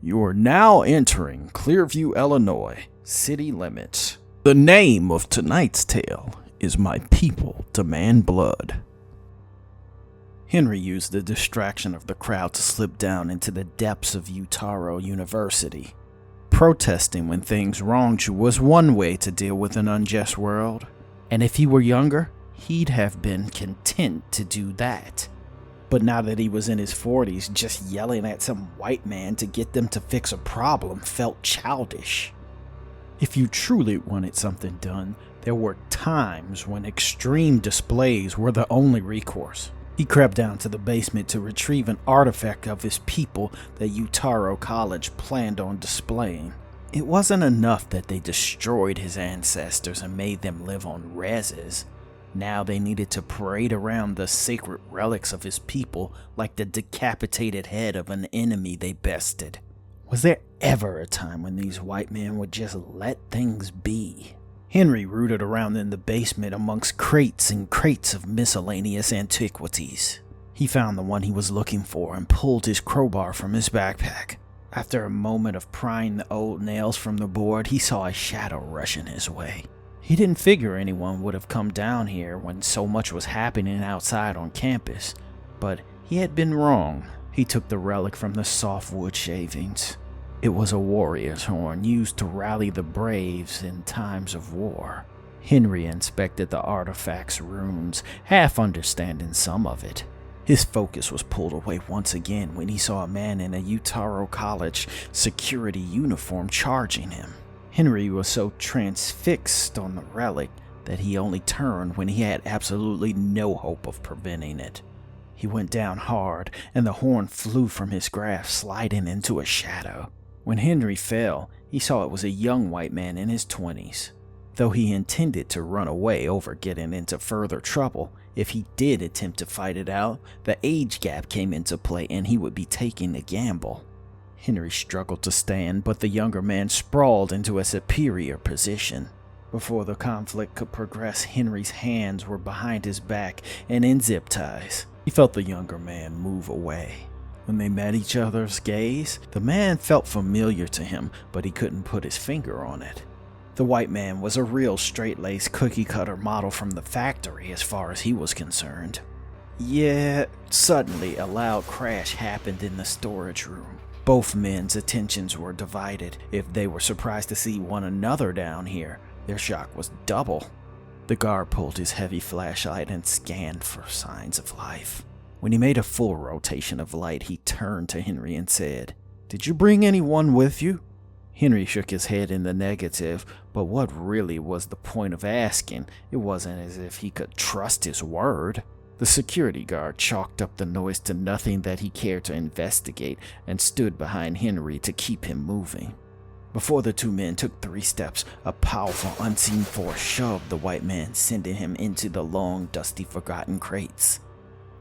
You are now entering Clearview, Illinois, city limits. The name of tonight's tale is My People Demand Blood. Henry used the distraction of the crowd to slip down into the depths of Utaro University. Protesting when things wronged you was one way to deal with an unjust world, and if he were younger, he'd have been content to do that. But now that he was in his 40s, just yelling at some white man to get them to fix a problem felt childish. If you truly wanted something done, there were times when extreme displays were the only recourse. He crept down to the basement to retrieve an artifact of his people that Utaro College planned on displaying. It wasn't enough that they destroyed his ancestors and made them live on reses. Now they needed to parade around the sacred relics of his people like the decapitated head of an enemy they bested. Was there ever a time when these white men would just let things be? Henry rooted around in the basement amongst crates and crates of miscellaneous antiquities. He found the one he was looking for and pulled his crowbar from his backpack. After a moment of prying the old nails from the board, he saw a shadow rushing his way. He didn't figure anyone would have come down here when so much was happening outside on campus, but he had been wrong. He took the relic from the softwood shavings. It was a warrior's horn used to rally the braves in times of war. Henry inspected the artifact's runes, half understanding some of it. His focus was pulled away once again when he saw a man in a Utaro College security uniform charging him. Henry was so transfixed on the relic that he only turned when he had absolutely no hope of preventing it. He went down hard, and the horn flew from his grasp, sliding into a shadow. When Henry fell, he saw it was a young white man in his 20s. Though he intended to run away over getting into further trouble, if he did attempt to fight it out, the age gap came into play and he would be taking a gamble. Henry struggled to stand, but the younger man sprawled into a superior position. Before the conflict could progress, Henry's hands were behind his back and in zip ties. He felt the younger man move away. When they met each other's gaze, the man felt familiar to him, but he couldn't put his finger on it. The white man was a real straight-laced cookie-cutter model from the factory as far as he was concerned. Yet, suddenly a loud crash happened in the storage room. Both men's attentions were divided. If they were surprised to see one another down here, their shock was double. The guard pulled his heavy flashlight and scanned for signs of life. When he made a full rotation of light, he turned to Henry and said, "Did you bring anyone with you?" Henry shook his head in the negative, but what really was the point of asking? It wasn't as if he could trust his word. The security guard chalked up the noise to nothing that he cared to investigate and stood behind Henry to keep him moving. Before the two men took 3 steps, a powerful unseen force shoved the white man, sending him into the long, dusty, forgotten crates.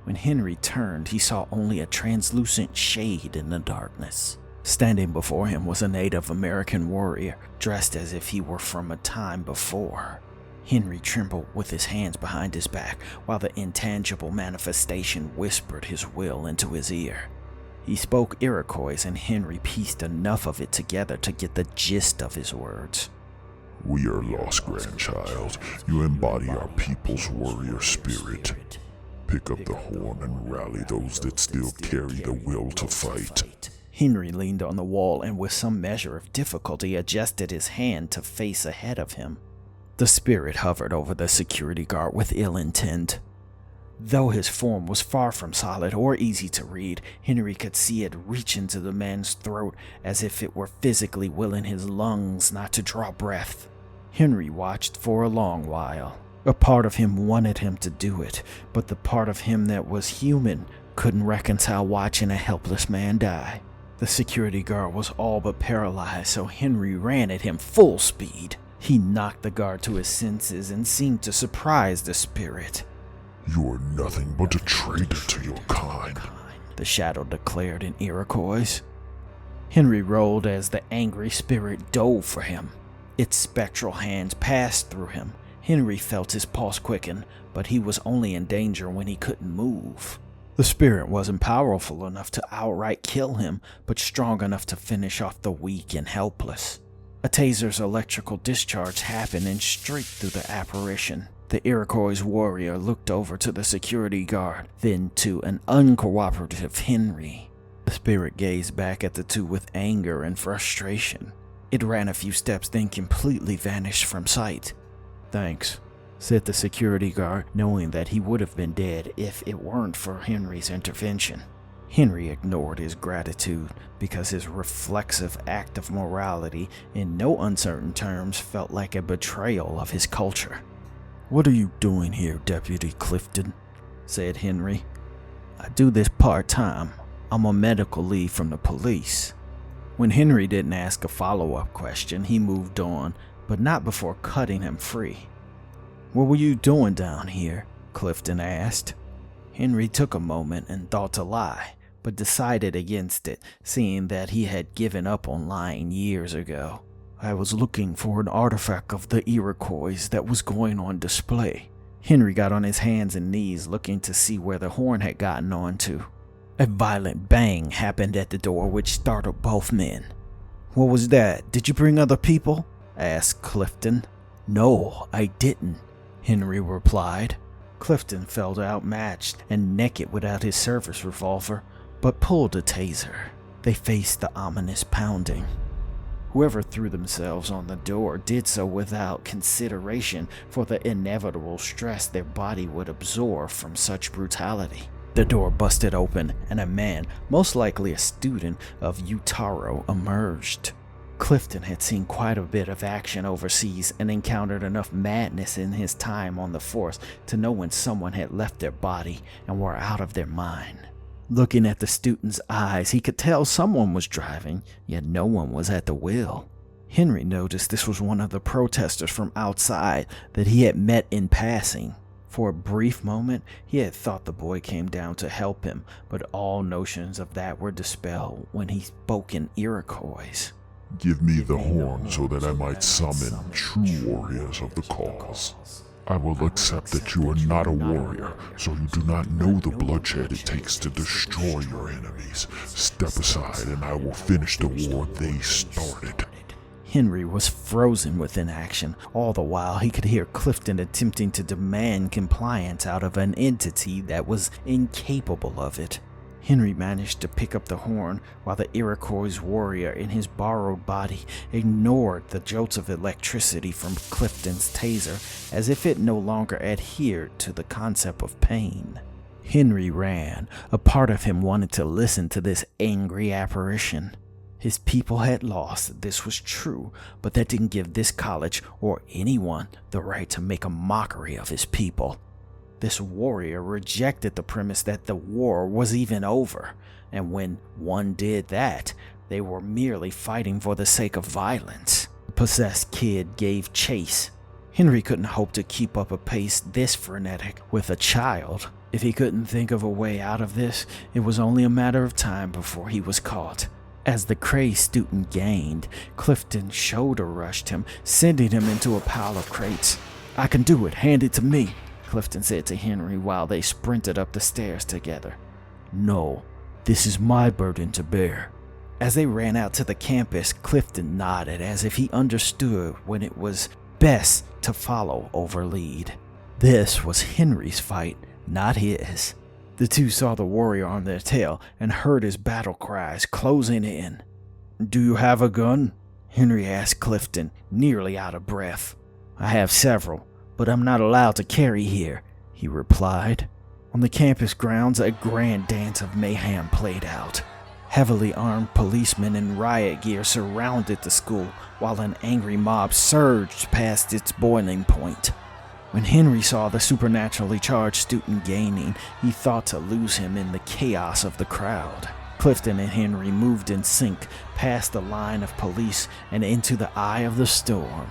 When Henry turned, he saw only a translucent shade in the darkness. Standing before him was a Native American warrior, dressed as if he were from a time before. Henry trembled with his hands behind his back, while the intangible manifestation whispered his will into his ear. He spoke Iroquois, and Henry pieced enough of it together to get the gist of his words. "We are lost, grandchild. You embody our people's warrior spirit. Pick up the horn and rally those that still carry the will to fight." Henry leaned on the wall and with some measure of difficulty adjusted his hand to face ahead of him. The spirit hovered over the security guard with ill intent. Though his form was far from solid or easy to read, Henry could see it reach into the man's throat as if it were physically willing his lungs not to draw breath. Henry watched for a long while. A part of him wanted him to do it, but the part of him that was human couldn't reconcile watching a helpless man die. The security guard was all but paralyzed, so Henry ran at him full speed. He knocked the guard to his senses and seemed to surprise the spirit. "You are nothing but a traitor to your kind," the shadow declared in Iroquois. Henry rolled as the angry spirit dove for him. Its spectral hands passed through him. Henry felt his pulse quicken, but he was only in danger when he couldn't move. The spirit wasn't powerful enough to outright kill him, but strong enough to finish off the weak and helpless. A taser's electrical discharge happened and streaked through the apparition. The Iroquois warrior looked over to the security guard, then to an uncooperative Henry. The spirit gazed back at the two with anger and frustration. It ran a few steps, then completely vanished from sight. "Thanks," said the security guard, knowing that he would have been dead if it weren't for Henry's intervention. Henry ignored his gratitude because his reflexive act of morality, in no uncertain terms, felt like a betrayal of his culture. "What are you doing here, Deputy Clifton?" said Henry. "I do this part-time. I'm on medical leave from the police." When Henry didn't ask a follow-up question, he moved on, but not before cutting him free. "What were you doing down here?" Clifton asked. Henry took a moment and thought to lie, but decided against it, seeing that he had given up on lying years ago. "I was looking for an artifact of the Iroquois that was going on display." Henry got on his hands and knees looking to see where the horn had gotten onto. A violent bang happened at the door which startled both men. "What was that? Did you bring other people?" asked Clifton. "No, I didn't," Henry replied. Clifton felt outmatched and naked without his service revolver, but pulled a taser. They faced the ominous pounding. Whoever threw themselves on the door did so without consideration for the inevitable stress their body would absorb from such brutality. The door busted open and a man, most likely a student of Utaro, emerged. Clifton had seen quite a bit of action overseas and encountered enough madness in his time on the force to know when someone had left their body and were out of their mind. Looking at the student's eyes, he could tell someone was driving, yet no one was at the wheel. Henry noticed this was one of the protesters from outside that he had met in passing. For a brief moment, he had thought the boy came down to help him, but all notions of that were dispelled when he spoke in Iroquois. "Give me the horn so that I might summon true warriors of the cause. I will accept that you are not a warrior, so you do not know the bloodshed it takes to destroy your enemies. Step aside and I will finish the war they started." Henry was frozen with inaction. All the while, he could hear Clifton attempting to demand compliance out of an entity that was incapable of it. Henry managed to pick up the horn while the Iroquois warrior in his borrowed body ignored the jolts of electricity from Clifton's taser as if it no longer adhered to the concept of pain. Henry ran. A part of him wanted to listen to this angry apparition. His people had lost, this was true, but that didn't give this college or anyone the right to make a mockery of his people. This warrior rejected the premise that the war was even over, and when one did that, they were merely fighting for the sake of violence. The possessed kid gave chase. Henry couldn't hope to keep up a pace this frenetic with a child. If he couldn't think of a way out of this, it was only a matter of time before he was caught. As the crazed student gained, Clifton shoulder rushed him, sending him into a pile of crates. "I can do it, hand it to me," Clifton said to Henry while they sprinted up the stairs together. "No, this is my burden to bear." As they ran out to the campus, Clifton nodded as if he understood when it was best to follow over lead. This was Henry's fight, not his. The two saw the warrior on their tail and heard his battle cries closing in. "Do you have a gun?" Henry asked Clifton, nearly out of breath. "I have several, but I'm not allowed to carry here," he replied. On the campus grounds, a grand dance of mayhem played out. Heavily armed policemen in riot gear surrounded the school, while an angry mob surged past its boiling point. When Henry saw the supernaturally charged student gaining, he thought to lose him in the chaos of the crowd. Clifton and Henry moved in sync, past the line of police and into the eye of the storm.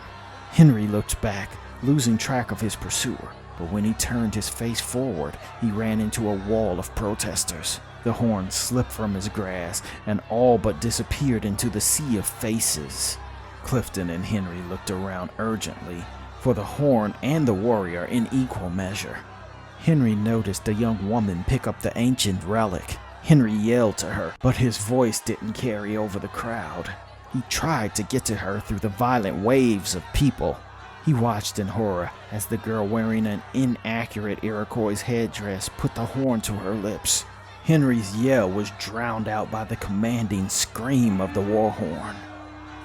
Henry looked back, losing track of his pursuer, but when he turned his face forward, he ran into a wall of protesters. The horn slipped from his grasp and all but disappeared into the sea of faces. Clifton and Henry looked around urgently, for the horn and the warrior in equal measure. Henry noticed a young woman pick up the ancient relic. Henry yelled to her, but his voice didn't carry over the crowd. He tried to get to her through the violent waves of people. He watched in horror as the girl wearing an inaccurate Iroquois headdress put the horn to her lips. Henry's yell was drowned out by the commanding scream of the war horn.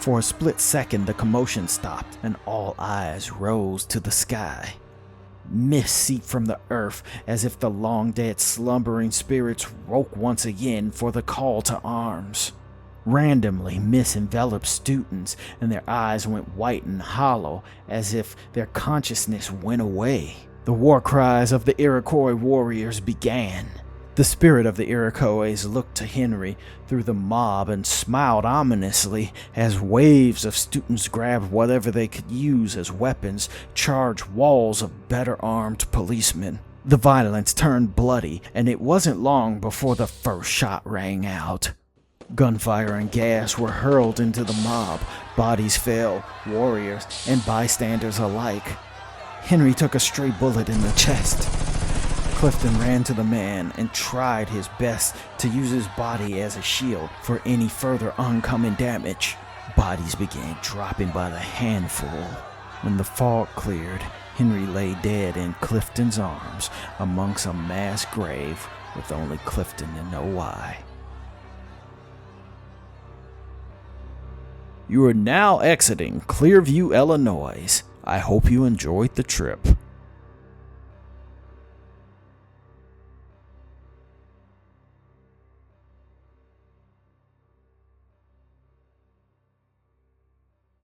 For a split second, the commotion stopped and all eyes rose to the sky. Mist seeped from the earth as if the long-dead slumbering spirits woke once again for the call to arms. Randomly, mist enveloped students, and their eyes went white and hollow as if their consciousness went away. The war cries of the Iroquois warriors began. The spirit of the Iroquois looked to Henry through the mob and smiled ominously as waves of students grabbed whatever they could use as weapons, charged walls of better armed policemen. The violence turned bloody, and it wasn't long before the first shot rang out. Gunfire and gas were hurled into the mob. Bodies fell, warriors and bystanders alike. Henry took a stray bullet in the chest. Clifton ran to the man and tried his best to use his body as a shield for any further oncoming damage. Bodies began dropping by the handful. When the fog cleared, Henry lay dead in Clifton's arms amongst a mass grave with only Clifton to know why. You are now exiting Clearview, Illinois. I hope you enjoyed the trip.